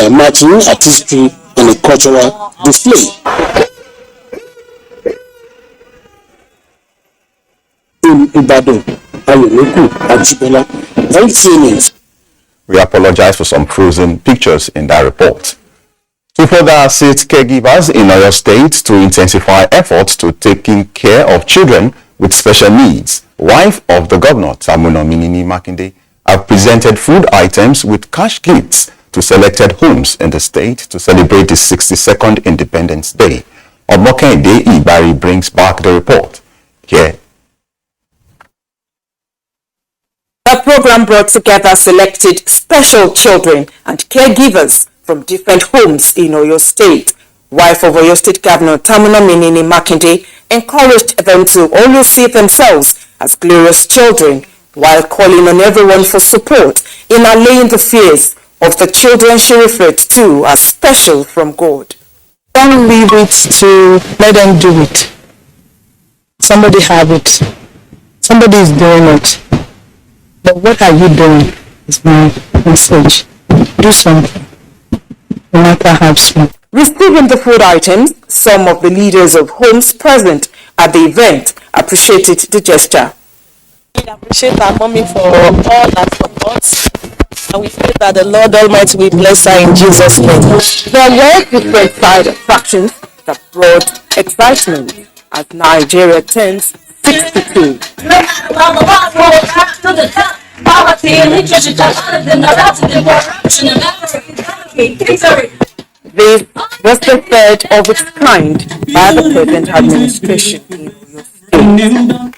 their marching, artistry, and a cultural display. In Ibadan, NTA News. We apologize for some frozen pictures in that report. To further assist caregivers in Oyo State to intensify efforts to taking care of children with special needs, wife of the governor, Tamuno Minini Makinde, have presented food items with cash gifts to selected homes in the state to celebrate the 62nd Independence Day. Omokende Ibari brings back the report. Here. The program brought together selected special children and caregivers from different homes in Oyo State. Wife of Oyo State Governor Tamuno Minini Makinde encouraged them to always see themselves as glorious children, while calling on everyone for support in allaying the fears of the children she referred to as special from God. Don't leave it to let them do it. Somebody have it. Somebody is doing it. But what are you doing is my message. Do something, no matter how small. Receiving the food items, some of the leaders of homes present at the event appreciated the gesture. We appreciate our mommy for all that support, and we pray that the Lord Almighty will bless her in Jesus' name. There were different side attractions that brought excitement as Nigeria turns 62. This was the third of its kind by the present administration in Oyo State.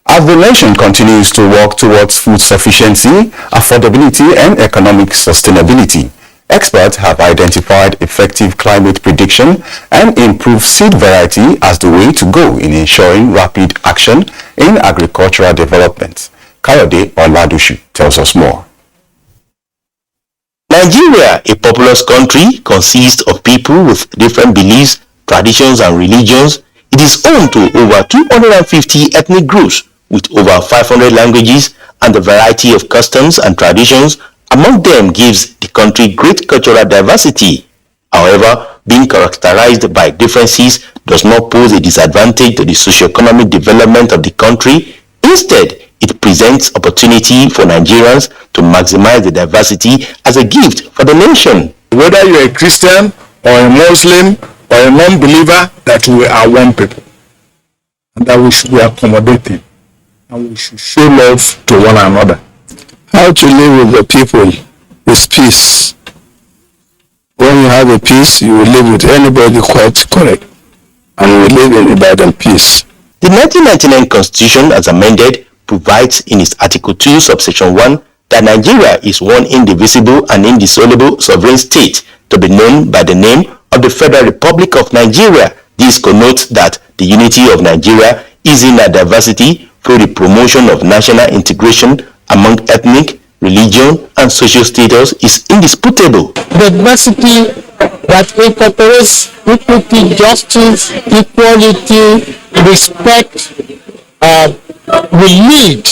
As the nation continues to work towards food sufficiency, affordability, and economic sustainability, experts have identified effective climate prediction and improved seed variety as the way to go in ensuring rapid action in agricultural development. Kayode Oladushu tells us more. Nigeria, a populous country, consists of people with different beliefs, traditions, and religions. It is home to over 250 ethnic groups with over 500 languages, and the variety of customs and traditions among them gives the country great cultural diversity. However, being characterized by differences does not pose a disadvantage to the socio-economic development of the country. Instead, it presents opportunity for Nigerians to maximize the diversity as a gift for the nation. Whether you're a Christian or a Muslim or a non-believer, that we are one people and that we should be accommodating and we should show love to one another. How to live with the people is peace. When you have a peace, you will live with anybody quite correct, and we live in Ibadan peace. The 1999 Constitution, as amended, provides in its Article 2, subsection 1, that Nigeria is one indivisible and indissoluble sovereign state to be known by the name of the Federal Republic of Nigeria. This connotes that the unity of Nigeria is in a diversity through the promotion of national integration among ethnic, religion, and social status is indisputable. The diversity that incorporates equity, justice, equality, respect, will lead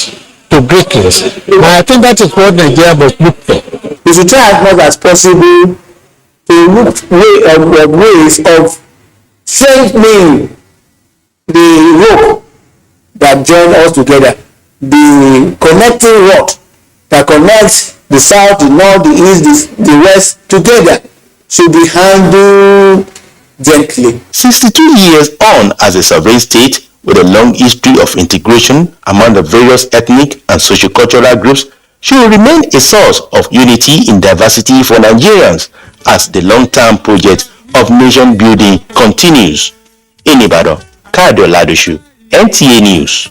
to greatness. And I think that is what Nigeria must look for. We should try as much as possible to look ways of strengthening the rope that join us together, the connecting rod that connects the south, the north, the east, the west together should be handled gently. 62 years on as a sovereign state with a long history of integration among the various ethnic and socio-cultural groups, she will remain a source of unity in diversity for Nigerians as the long-term project of nation building continues. In Ibadan, Kayode Oladushu, NTA News.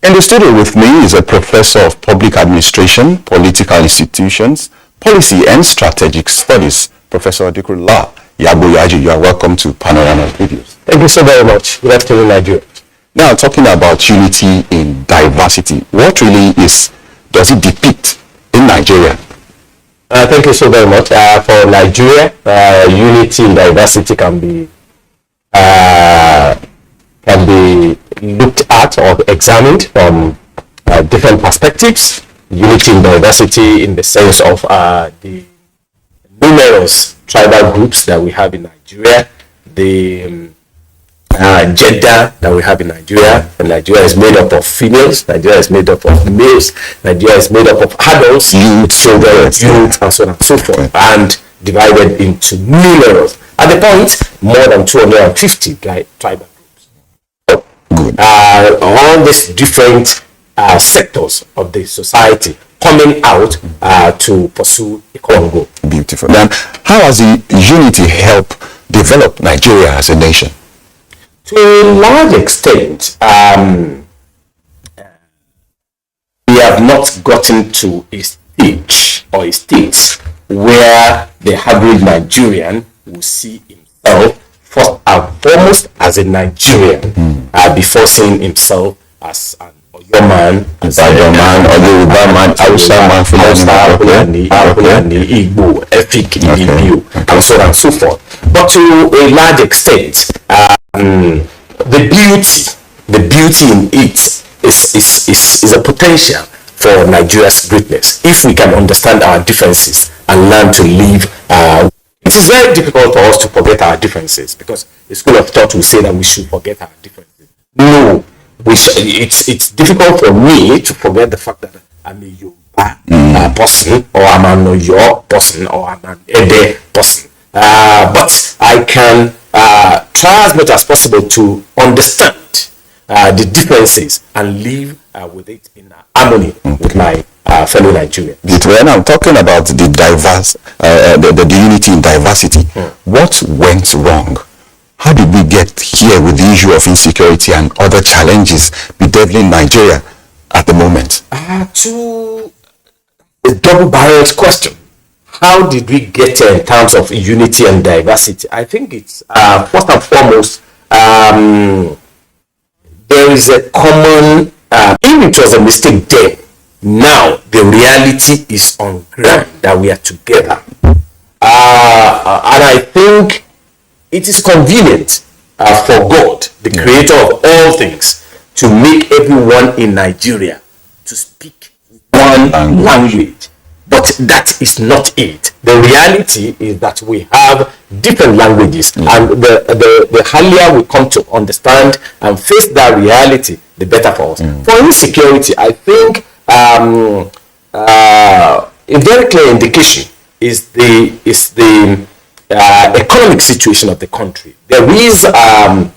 In the studio with me is a professor of public administration, political institutions, policy and strategic studies, Professor Adekunle Yaboyaji. You are welcome to Panorama Videos. Thank you so very much. Good afternoon, Nigeria. Now, talking about unity in diversity, what really does it depict in Nigeria? Thank you so very much. For Nigeria, unity in diversity can be looked at or examined from different perspectives. Unity in diversity in the sense of the numerous tribal groups that we have in Nigeria, the gender that we have in Nigeria, and Nigeria is made up of females, Nigeria is made up of males, Nigeria is made up of adults, youth, children, youth, and so on and so forth, and divided into numerous. At the point, more than 250 tribal groups. All these different sectors of the society coming out to pursue a common goal. Beautiful. Then, how has the unity helped develop Nigeria as a nation? To a large extent, we have not gotten to a stage or a state where the average Nigerian will see himself first and foremost as a Nigerian before seeing himself as an Oyo man, Ibadan man, or Yoruba man, Hausa man, Fulani, Igbo, Efik, Ibibio, and so on and so forth. But to a large extent, the beauty in it is a potential for Nigeria's greatness if we can understand our differences and learn to live. It is very difficult for us to forget our differences because the school of thought will say that we should forget our differences. No, it's difficult for me to forget the fact that I'm a Yoruba person, or I'm an Oyo person, or I'm an Ede person. But I can try as much as possible to understand the differences and live with it in harmony with my fellow Nigerians. When I'm talking about the the unity in diversity, what went wrong? How did we get here with the issue of insecurity and other challenges bedeviling Nigeria at the moment? To the double-barreled question, how did we get here in terms of unity and diversity? I think it's first and foremost, there is a common, even it was a mistake then, now the reality is on ground that we are together. And I think it is convenient for God, the creator of all things, to make everyone in Nigeria to speak one language. But that is not it. The reality is that we have different languages, and the earlier we come to understand and face that reality, the better for us. For insecurity, I think a very clear indication is the economic situation of the country. There is a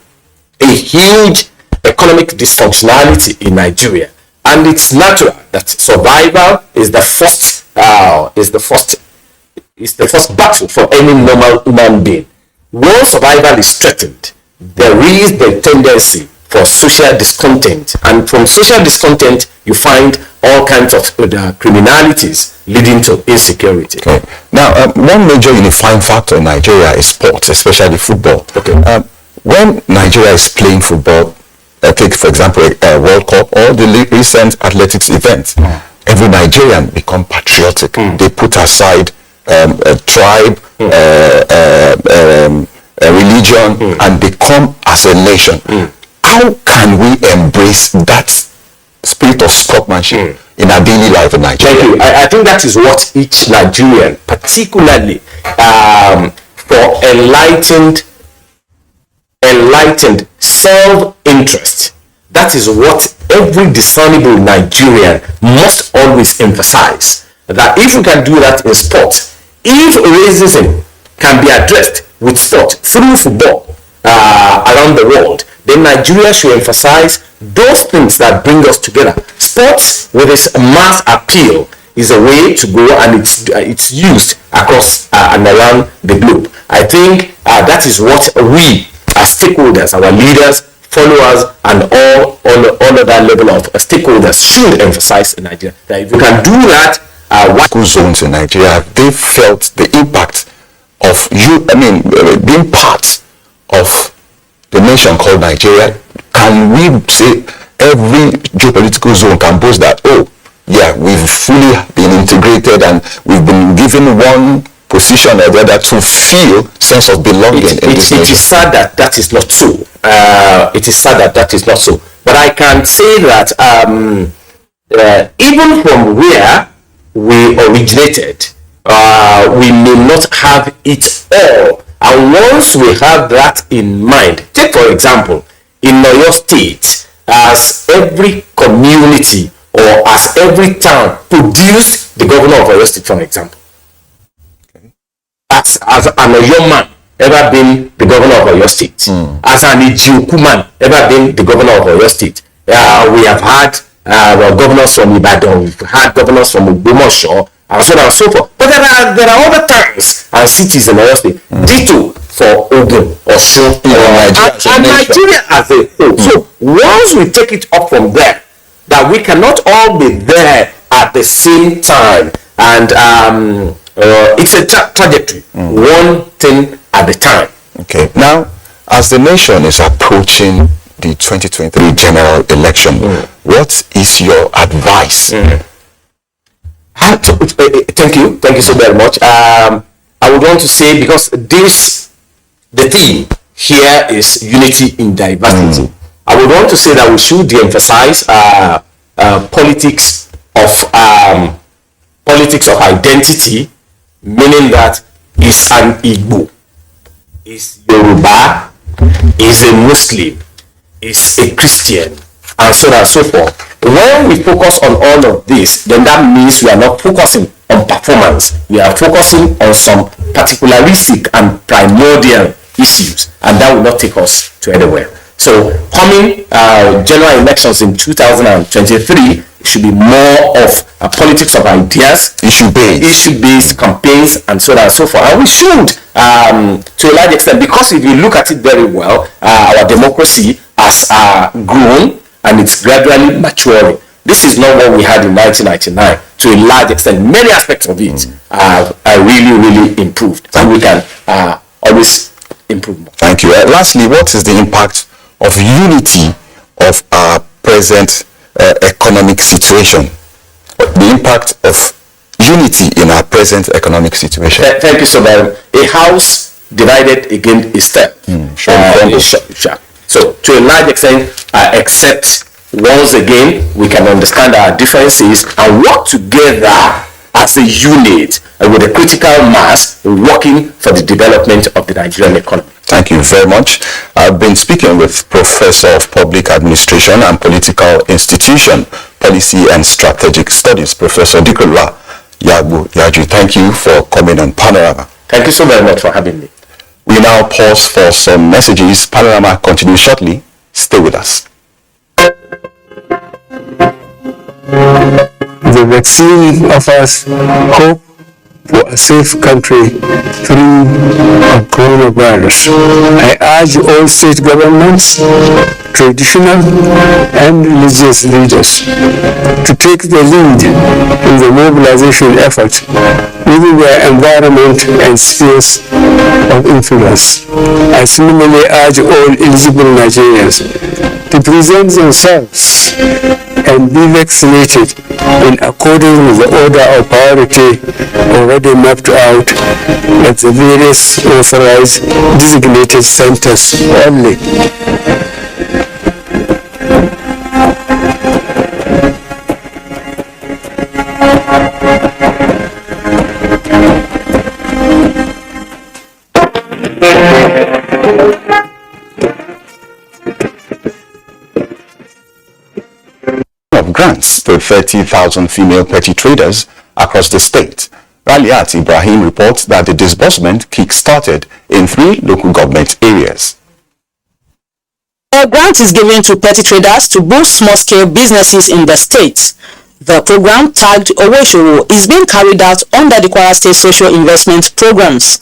huge economic dysfunctionality in Nigeria, and it's natural that survival is the first battle for any normal human being. Once survival is threatened, there is the tendency for social discontent, and from social discontent you find all kinds of criminalities leading to insecurity. Okay. Now, one major unifying factor in Nigeria is sports, especially football. Okay. When Nigeria is playing football, take for example a World Cup or the recent athletics event, every Nigerian become patriotic. They put aside a tribe, a religion, and they come as a nation. How can we embrace that spirit of sportsmanship in our daily life in Nigeria? Thank you. I think that is what each Nigerian, particularly for enlightened self-interest, that is what every discernible Nigerian must always emphasize. That if we can do that in sport, if racism can be addressed with sport through football around the world, then Nigeria should emphasize those things that bring us together. Sports, with its mass appeal, is a way to go, and it's used across and around the globe. I think that is what we as stakeholders, our leaders, followers, and all other level of stakeholders should emphasize in Nigeria. That if you can do that, school zones in Nigeria, they felt the impact of being part of the nation called Nigeria. Can we say every geopolitical zone can boast that, oh yeah, we've fully been integrated and we've been given one position or the other to feel sense of belonging in this nation? It is sad that is not so. It is sad that is not so. But I can say that even from where we originated, we may not have it all. And once we have that in mind, take for example, in Oyo State, as every community or as every town produced the governor of Oyo State, for example. Okay. As an Oyo man ever been the governor of Oyo State, as an Ijioku man ever been the governor of Oyo State. We have had governors from Ibadan, we've had governors from Ogbomoso, and so on and so forth. But there are other towns and cities in Oyo State. Ditto for Ogun, Osun, and Nigeria as a whole. So once we take it up from there, that we cannot all be there at the same time, and it's a trajectory, one thing at a time. Okay. Now, as the nation is approaching the 2023 general election, what is your advice? Thank you so very much. I would want to say, because the theme here is unity in diversity. I would want to say that we should de-emphasize politics of identity, meaning that is an Igbo, is Yoruba, is a Muslim, is a Christian, and so on and so forth. When we focus on all of this, then that means we are not focusing on performance. We are focusing on some particularistic and primordial issues, and that will not take us to anywhere. So coming general elections in 2023 should be more of a politics of ideas, issue-based campaigns, and so on and so forth. And we should, to a large extent, because if you look at it very well, our democracy has grown and it's gradually maturing. This is not what we had in 1999. To a large extent, many aspects of it are really improved, and we can always improve more. Thank you. Lastly, what is the impact of unity of our present economic situation? The impact of unity in our present economic situation. Thank you so very much. A house divided against a step. So to a large extent, except once again we can understand our differences and work together as a unit with a critical mass working for the development of the Nigerian economy. Thank you very much. I've been speaking with Professor of Public Administration and Political Institution, Policy and Strategic Studies, Professor Dikola Yaju. Thank you for coming on Panorama. Thank you so very much for having me. We now pause for some messages. Panorama continues shortly. Stay with us. The vaccine offers hope for a safe country free of coronavirus. I urge all state governments, traditional and religious leaders to take the lead in the mobilization effort within their environment and spheres of influence. I similarly urge all eligible Nigerians to present themselves and be vaccinated in accordance with the order of priority already mapped out at the various authorized designated centers only. Grants to 30,000 female petty traders across the state. Raliat Ibrahim reports that the disbursement kick-started in 3 local government areas. A grant is given to petty traders to boost small-scale businesses in the state. The program, tagged Oweshoro, is being carried out under the Kwara State Social Investment Programs.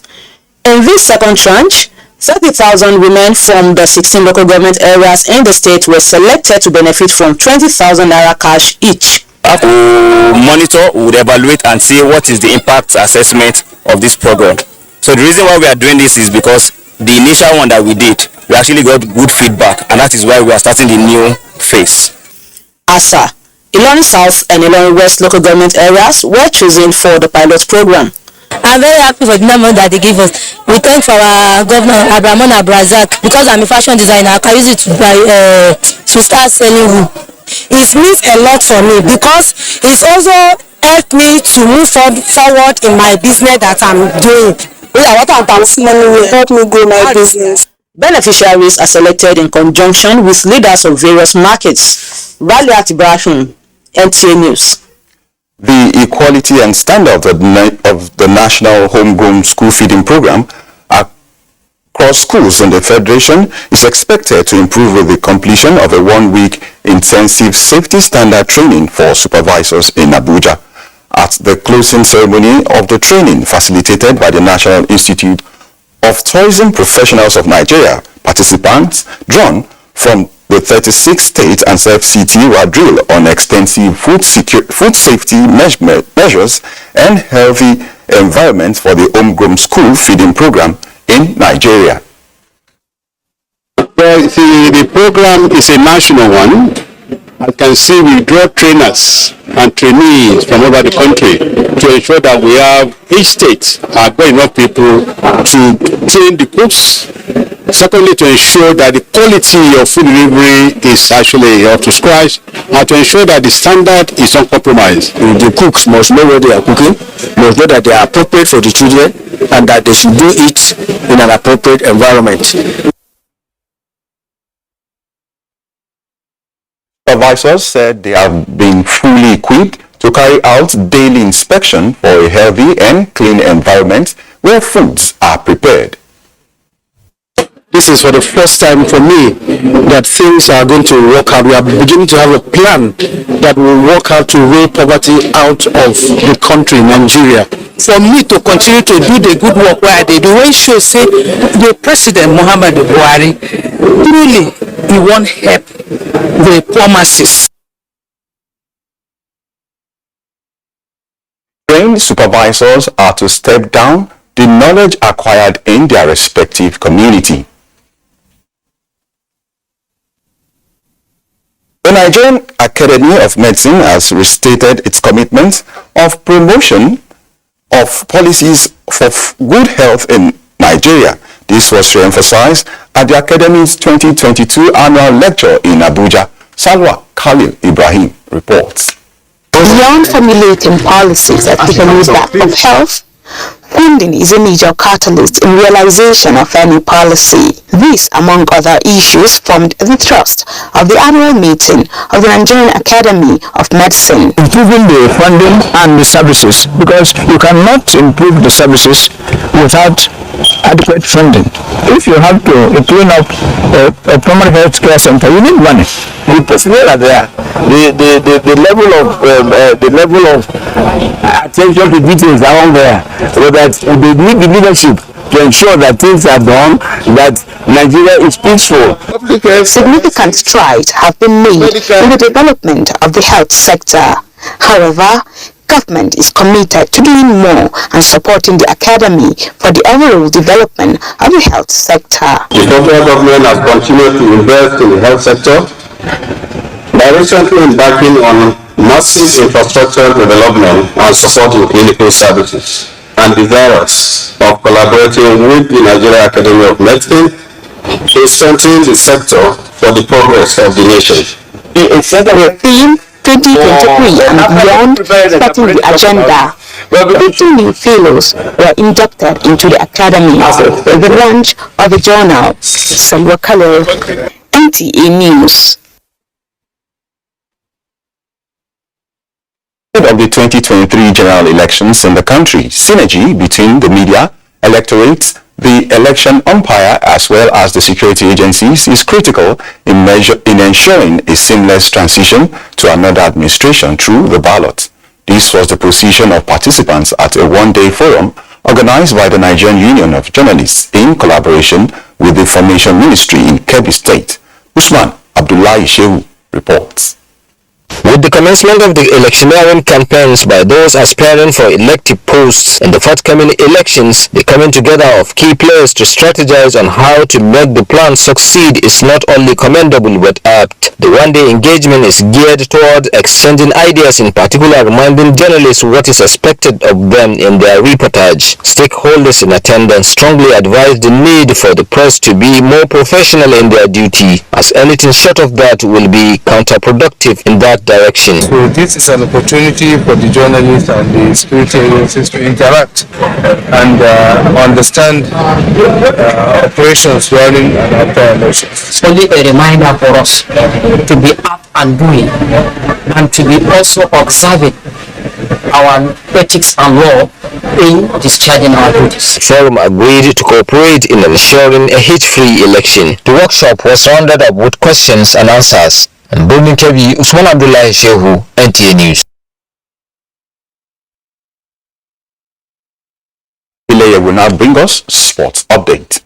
In this second tranche, 30,000 women from the 16 local government areas in the state were selected to benefit from 20,000 naira cash each. Monitor, would evaluate and see what is the impact assessment of this program. So the reason why we are doing this is because the initial one that we did, we actually got good feedback, and that is why we are starting the new phase. ASA, Ilorin South and Ilorin West local government areas were chosen for the pilot program. I'm very happy for the number that they give us. We thank for our governor Abrahamon Abrazak, because I'm a fashion designer. I can use it to start selling wool. It means a lot for me because it's also help me to move forward in my business that I'm doing. Help me grow my business. Beneficiaries are selected in conjunction with leaders of various markets. Raliat Ibrahim, NTA News. The equality and standard of the National Homegrown School Feeding Program across schools in the Federation is expected to improve with the completion of a one-week intensive safety standard training for supervisors in Abuja. At the closing ceremony of the training facilitated by the National Institute of Tourism Professionals of Nigeria, participants drawn from the 36 states and FCT were drilled on extensive food safety measures and healthy environment for the homegrown school feeding program in Nigeria. Well, the program is a national one. I can see we draw trainers and trainees from over the country to ensure that we have each state got enough people to train the cooks. Secondly, to ensure that the quality of food delivery is actually up to scratch, and to ensure that the standard is uncompromised. The cooks must know what they are cooking, must know that they are appropriate for the children, and that they should do it in an appropriate environment. Supervisors said they have been fully equipped to carry out daily inspection for a healthy and clean environment where foods are prepared. This is for the first time for me that things are going to work out. We are beginning to have a plan that will work out to roll poverty out of the country, Nigeria. For me to continue to do the good work where I did, the way she say the President Muhammad Buhari, truly he won't help the poor masses. Trained supervisors are to step down the knowledge acquired in their respective community. The Nigerian Academy of Medicine has restated its commitment of promotion of policies for good health in Nigeria. This was re-emphasized at the Academy's 2022 annual lecture in Abuja. Salwa Khalil Ibrahim reports. Beyond formulating policies that take a look back of health, funding is a major catalyst in realization of any policy. This, among other issues, formed the thrust of the annual meeting of the Nigerian Academy of Medicine. Improving the funding and the services, because you cannot improve the services without adequate funding. If you have to clean up a primary health care center, you need money. The personnel are there. The level of attention to details are on there. So that they need the leadership to ensure that things are done, that Nigeria is peaceful. Significant strides have been made in the development of the health sector. However, government is committed to doing more and supporting the academy for the overall development of the health sector. The federal government has continued to invest in the health sector by recently embarking on massive infrastructure development and supporting clinical services, and desirous of collaborating with the Nigerian Academy of Medicine to strengthen the sector for the progress of the nation. The theme 2023 and beyond, setting the agenda. 50 new fellows were inducted into the academy with the launch of the journal. Salwa Khalil, NTA News. Of the 2023 general elections in the country, synergy between the media, electorate, the election umpire as well as the security agencies is critical in ensuring a seamless transition to another administration through the ballot. This was the position of participants at a one-day forum organized by the Nigerian Union of Journalists in collaboration with the Information Ministry in Kebbi State. Usman Abdullahi Shehu reports. With the commencement of the electioneering campaigns by those aspiring for elective posts in the forthcoming elections, the coming together of key players to strategize on how to make the plan succeed is not only commendable but apt. The one-day engagement is geared toward exchanging ideas, in particular reminding journalists what is expected of them in their reportage. Stakeholders in attendance strongly advised the need for the press to be more professional in their duty, as anything short of that will be counterproductive in that that direction. So this is an opportunity for the journalists and the security agencies to interact and understand operations running and after elections. It's only a reminder for us to be up and doing and to be also observing our ethics and law in discharging our duties. Forum agreed to cooperate in ensuring a hitch-free election. The workshop was rounded up with questions and answers. And Birnin Kebbi, Usman Abdullahi Shehu, NTA News. Ilaya will now bring us sports update.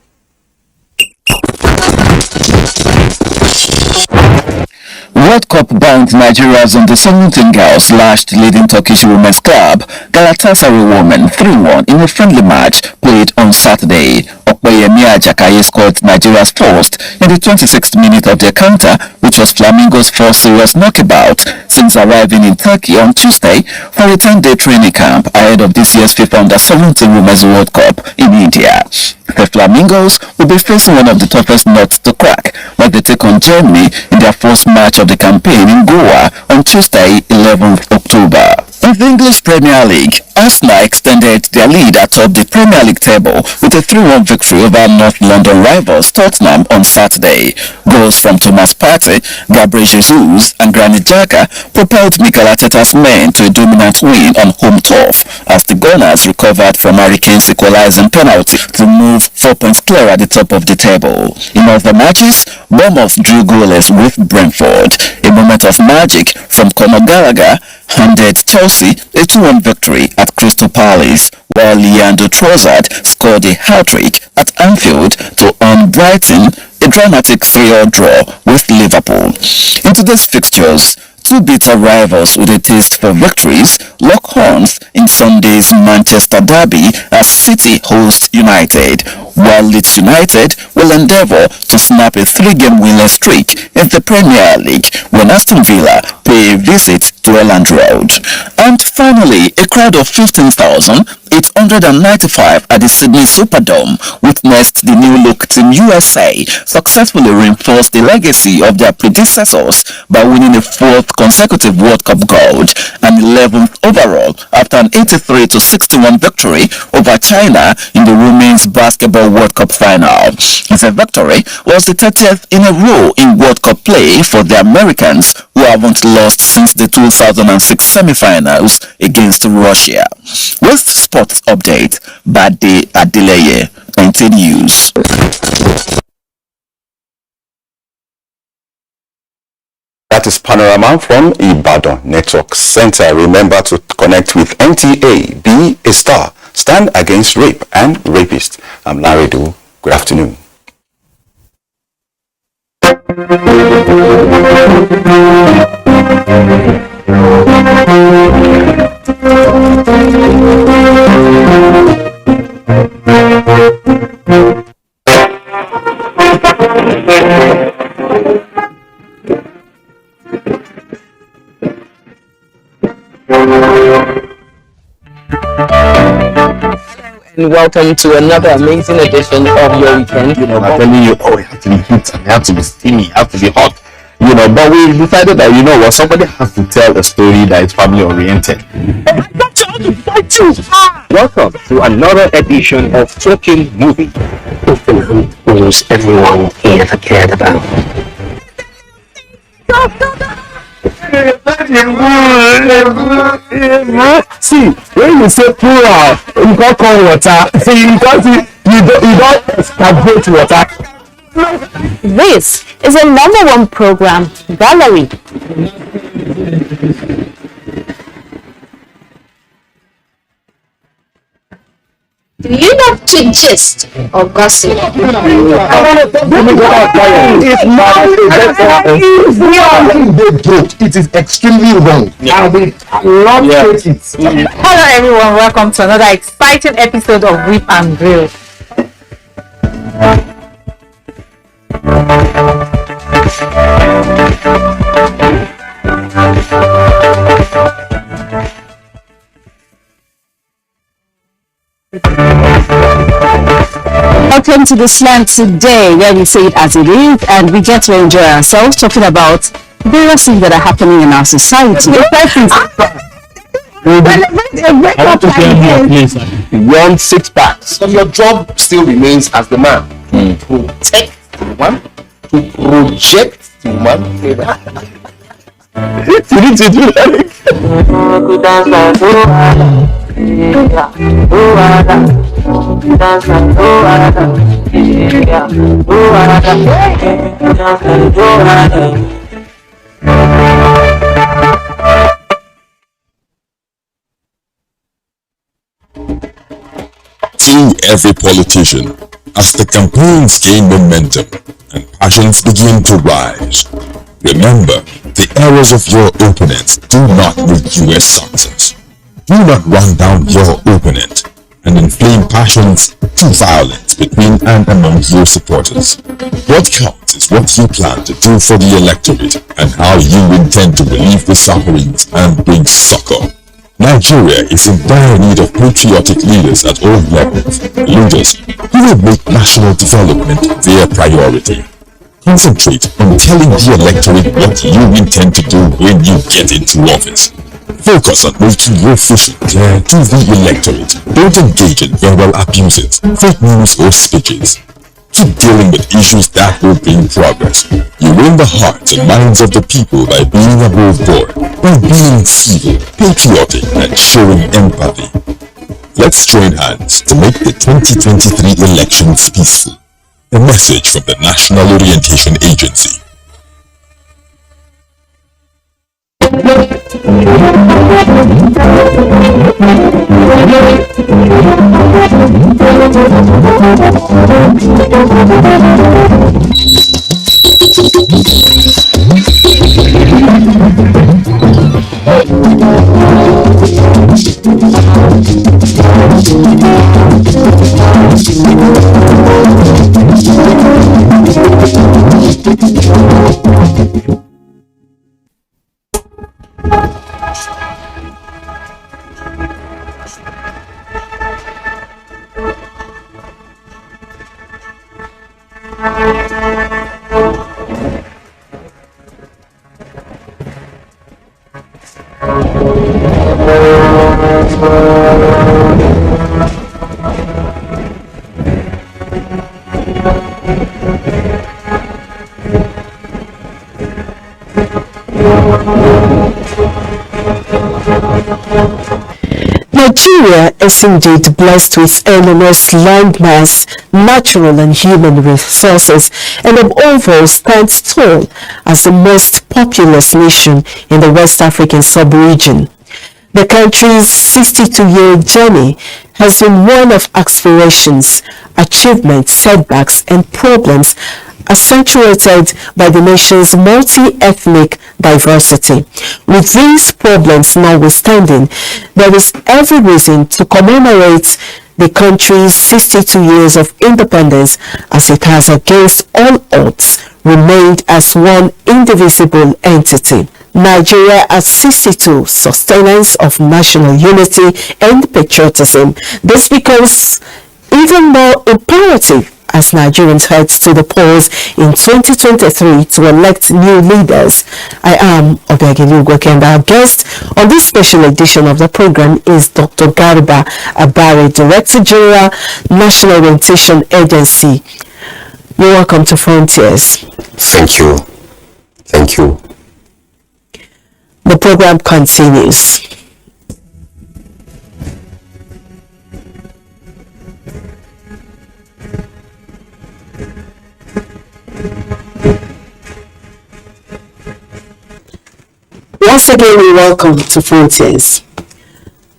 World Cup bound Nigeria's under-17 girls lashed leading Turkish women's club Galatasaray women 3-1 in a friendly match played on Saturday. Okoyemi Ajakaye scored Nigeria's first in the 26th minute of their counter, which was Flamingo's first serious knockabout since arriving in Turkey on Tuesday for a 10-day training camp ahead of this year's FIFA Under-17 Women's World Cup in India. The Flamingos will be facing one of the toughest nuts to crack when they take on Germany in their first match of the campaign in Goa on Tuesday, 11th October. In the English Premier League, Arsenal extended their lead atop the Premier League table with a 3-1 victory over North London rivals Tottenham on Saturday. Goals from Thomas Partey, Gabriel Jesus and Granit Xhaka propelled Mikel Arteta's men to a dominant win on home turf as the Gunners recovered from Hurricane's equalizing penalty to move 4 points clear at the top of the table. In other matches, Bournemouth drew goalless with Brentford. A moment of magic from Conor Gallagher handed Chelsea a 2-1 victory at Crystal Palace, while Leandro Trossard scored a hat-trick at Anfield to earn Brighton a dramatic 3-3 draw with Liverpool. In today's fixtures, two bitter rivals with a taste for victories lock horns in Sunday's Manchester derby as City host United, while Leeds United will endeavour to snap a 3-game winless streak in the Premier League when Aston Villa pay a visit to Elland Road. And finally, a crowd of 15,895 at the Sydney Superdome witnessed the new look Team USA successfully reinforce the legacy of their predecessors by winning a fourth consecutive World Cup gold and 11th overall after an 83-61 victory over China in the Women's Basketball World Cup final. The victory was the 30th in a row in World Cup play for the Americans, who haven't lost since the 2006 semi-finals against Russia. With sports update, Bade Adeleye, NTA News. That is Panorama from Ibadan Network Center. Remember to connect with NTA. Be a star. Stand against rape and rapists. I'm Larry Du. Good afternoon. And welcome to another amazing edition of your weekend. I'm telling you, it has to be heat and it has to be steamy, it has to be hot. But we decided that somebody has to tell a story that is family oriented. Welcome to another edition of Talking Movie. Who's everyone ever cared about. See, when you say plural, you can't call water. You don't excavate water. This is a #1 program, Valerie. Do you love to gist or gossip? It's not it is extremely wrong. And we cannot take it. Hello everyone, welcome to another exciting episode of Whip and Grill. Welcome to the slant today, where we say it as it is and we get to enjoy ourselves talking about various things that are happening in our society. Beyond 6 packs. So your job still remains as the man. Protect the woman, to project the woman. You need to do that. To every politician, as the campaigns gain momentum and passions begin to rise, remember, the errors of your opponents do not make you a success. Do not run down your opponent and inflame passions to violence between and among your supporters. What counts is what you plan to do for the electorate and how you intend to relieve the sufferings and bring succor. Nigeria is in dire need of patriotic leaders at all levels, leaders who will make national development their priority. Concentrate on telling the electorate what you intend to do when you get into office. Focus on making your vision clear to the electorate. Don't engage in verbal abuses, fake news or speeches. Keep dealing with issues that will bring progress. You win the hearts and minds of the people by being above board, by being civil, patriotic, and showing empathy. Let's join hands to make the 2023 elections peaceful. A message from the National Orientation Agency. Nigeria is indeed blessed with enormous landmass, natural and human resources, and above all stands tall as the most populous nation in the West African sub-region. The country's 62-year journey has been one of aspirations, achievements, setbacks, and problems accentuated by the nation's multi-ethnic diversity. With these problems notwithstanding, there is every reason to commemorate the country's 62 years of independence, as it has, against all odds, remained as one indivisible entity. Nigeria at 62, sustenance of national unity and patriotism. This becomes even more imperative as Nigerians head to the polls in 2023 to elect new leaders. I am Obiageli Ugweke, and our guest on this special edition of the program is Dr. Garba Abare, Director General, National Orientation Agency. You're welcome to Frontiers. Thank you. Thank you. The program continues. Once again, we welcome to Frontiers.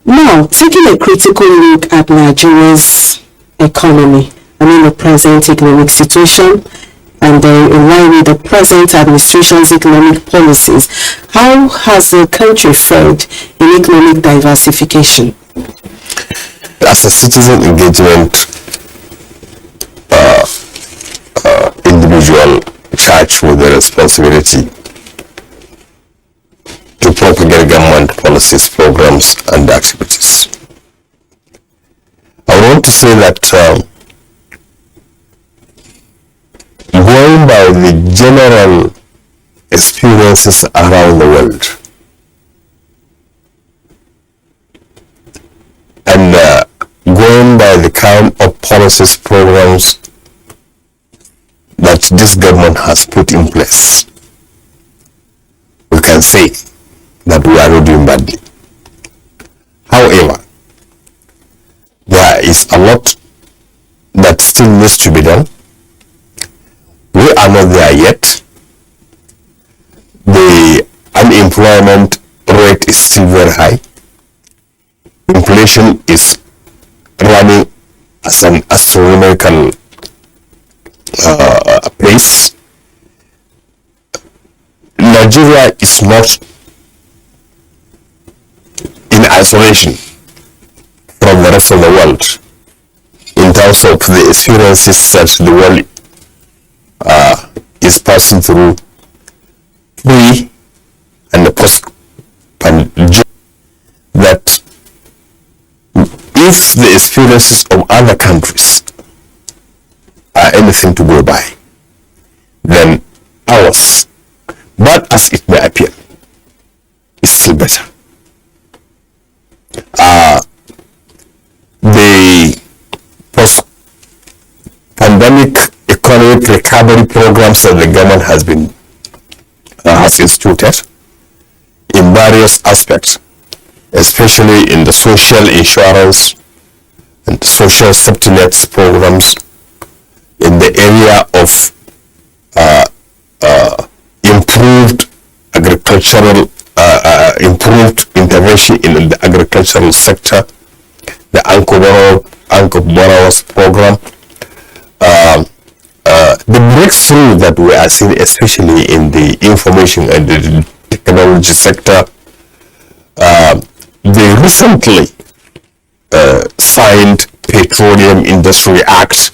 Now, taking a critical look at Nigeria's economy, the present economic situation, and in line with the present administration's economic policies, how has the country fared in economic diversification? As a citizen engagement individual charged with the responsibility to propagate government policies, programs, and activities, I want to say that going by the general experiences around the world. And going by the kind of policies, programs that this government has put in place, we can say that we are not doing badly. However, there is a lot that still needs to be done. We are not there yet. The unemployment rate is still very high. Inflation is running at an astronomical pace. Nigeria is not in isolation from the rest of the world in terms of the experiences that the world is passing through pre and the post-pandemic. That if the experiences of other countries are anything to go by, then ours, bad as it may appear, is still better. The post-pandemic economic recovery programs that the government has instituted in various aspects, especially in the social insurance and social safety nets programs, in the area of improved agricultural, improved intervention in the agricultural sector, the Anchor Borrowers program, the breakthrough that we are seeing, especially in the information and the technology sector, the recently signed Petroleum Industry Act,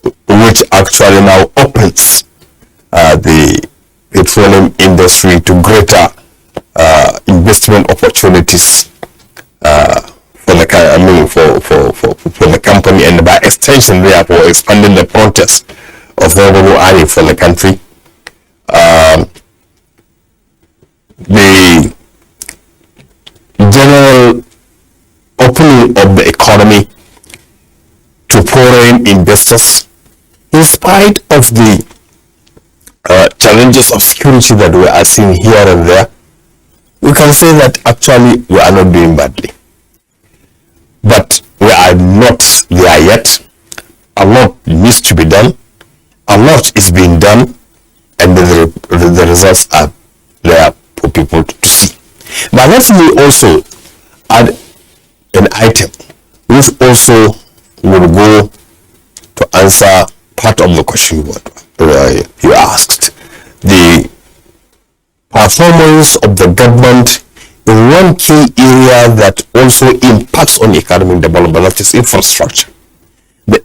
which actually now opens the petroleum industry to greater investment opportunities for the company, and by extension, therefore, expanding the frontiers of revenue earning for the country. The general opening of the economy to foreign investors, in spite of the challenges of security that we are seeing here and there, we can say that actually we are not doing badly. But we are not there yet. A lot needs to be done. A lot is being done, and the results are there for people to see. But let me also add an item which also will go to answer part of the question you asked. The performance of the government in one key area that also impacts on economic development, that is infrastructure. The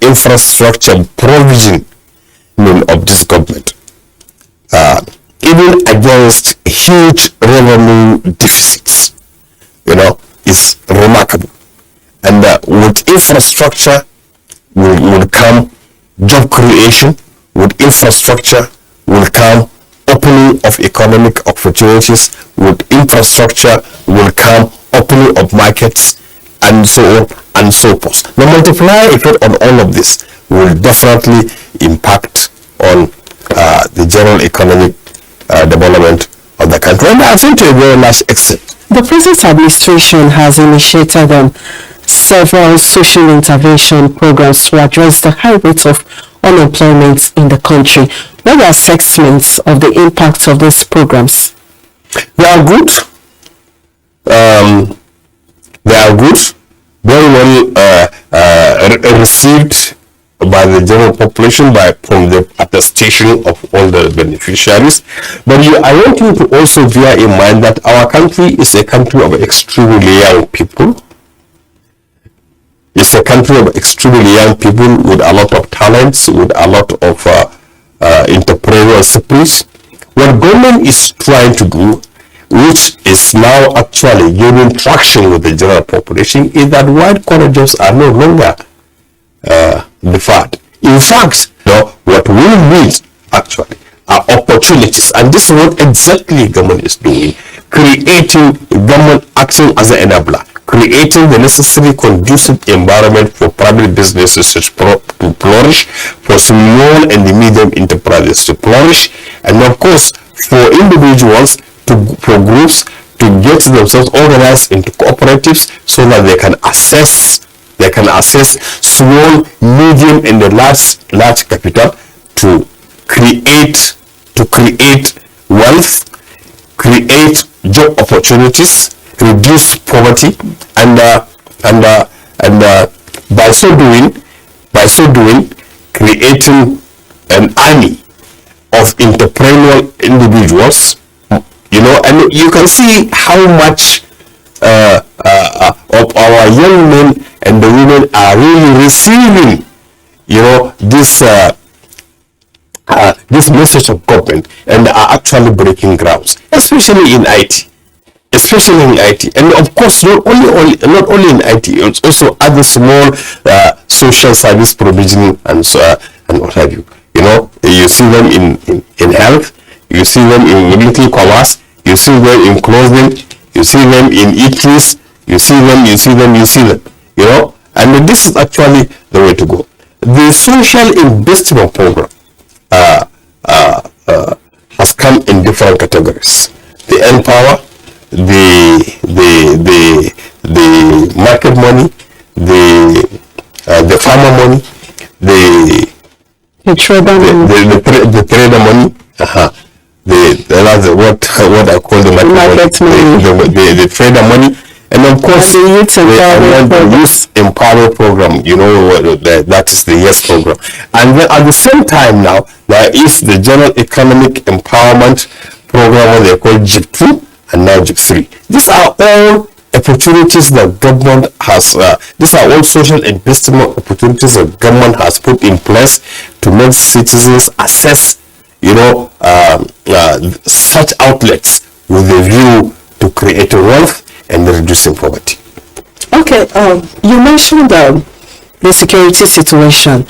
infrastructure provision of this government, even against huge revenue deficits, is remarkable. And with infrastructure will come job creation. With infrastructure will come opening of economic opportunities. With infrastructure will come opening of markets, and so on and so forth. The multiplier effect on all of this will definitely impact on the general economic development of the country, and I think to a very large extent. The present administration has initiated several social intervention programs to address the high rate of unemployment in the country. What are assessments of the impact of these programs? They are good. Very well received by the general population from the attestation of all the beneficiaries. But I want you to also bear in mind that our country is a country of extremely young people. It's a country of extremely young people with a lot of talents, with a lot of entrepreneurial spirit. What government is trying to do, which is now actually gaining traction with the general population, is that white-collar jobs are no longer deferred. In fact, what we need actually opportunities, and this is what exactly government is doing, creating government acting as an enabler, creating the necessary conducive environment for private businesses to flourish, for small and medium enterprises to flourish, and of course for individuals, for groups to get themselves organized into cooperatives so that they can access small, medium, and large capital to create wealth, create job opportunities, reduce poverty, and by so doing, creating an army of entrepreneurial individuals. And you can see how much of our young men and the women are really receiving, this message of government, and are actually breaking grounds, especially in IT. And of course, not only in IT, it's also other small social service provisioning and what have you. You see them in health, you see them in little commerce, you see them in clothing, you see them in eateries, you see them. And this is actually the way to go. The social investment program has come in different categories. The Empower, the market money, the farmer money, the trader money, what I call the market money, the trader money, and of course the youth empowerment program. That is the YES program. And then at the same time now, there is the general economic empowerment program, what they call JIP2 and now JIP3. These are all opportunities that government has, these are all social investment opportunities that government has put in place to make citizens access, such outlets with a view to creating wealth and reducing poverty. Okay, you mentioned the security situation.